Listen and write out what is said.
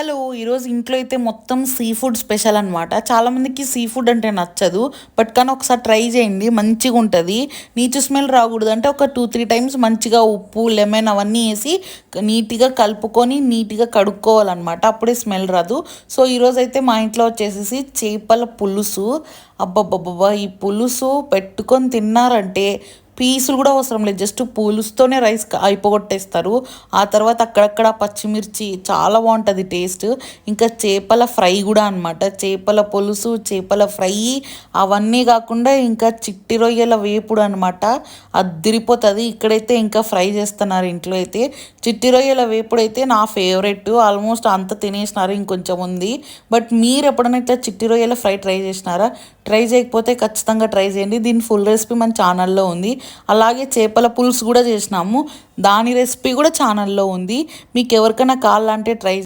Hello! ఈరోజు ఇంట్లో అయితే మొత్తం సీ ఫుడ్ స్పెషల్ అనమాట. చాలామందికి సీ ఫుడ్ అంటే నచ్చదు. కానీ ఒకసారి ట్రై చేయండి మంచిగుంటది. నీచు స్మెల్ రాకూడదంటే ఒక 2, 3 టైమ్స్ మంచిగా ఉప్పు, లెమన్ అవన్నీ ఏసి నీట్‌గా కలుపుకొని నీట్‌గా కడుక్కోవాలనమాట. అప్పుడే స్మెల్ రాదు. సో, ఈరోజైతే మా ఇంట్లో వచ్చేసేసి చేపల పులుసు. అబ్బబ్బబ్బబ్బా! ఈ పులుసు పెట్టుకొని తిన్నారంటే పీసులు కూడా అవసరం లేదు. జస్ట్ పులుసుతోనే రైస్ అయిపోగొట్టేస్తారు. ఆ తర్వాత అక్కడక్కడ పచ్చిమిర్చి చాలా బాగుంటుంది టేస్ట్. ఇంకా చేపల ఫ్రై కూడా అనమాట. చేపల పులుసు, చేపల ఫ్రై అవన్నీ కాకుండా ఇంకా చిట్టి రొయ్యల వేపుడు అనమాట. అద్దిరిపోతుంది. ఇక్కడైతే ఇంకా ఫ్రై చేస్తున్నారు ఇంట్లో అయితే. చిట్టి రొయ్యల వేపుడు అయితే నా ఫేవరెట్. ఆల్మోస్ట్ అంత తినేసినారు, ఇంకొంచెం ఉంది. మీరు ఎప్పుడైనా ఇట్లా చిట్టి రొయ్యల ఫ్రై ట్రై చేసినారా? ట్రై చేయకపోతే ఖచ్చితంగా ట్రై చేయండి. దీని ఫుల్ రెసిపీ మన ఛానల్లో ఉంది. అలాగే చేపల పులుసు కూడా చేసినాము. దాని రెసిపీ కూడా ఛానల్లో ఉంది. మీకు ఎవరికైనా కావాలంటే ట్రై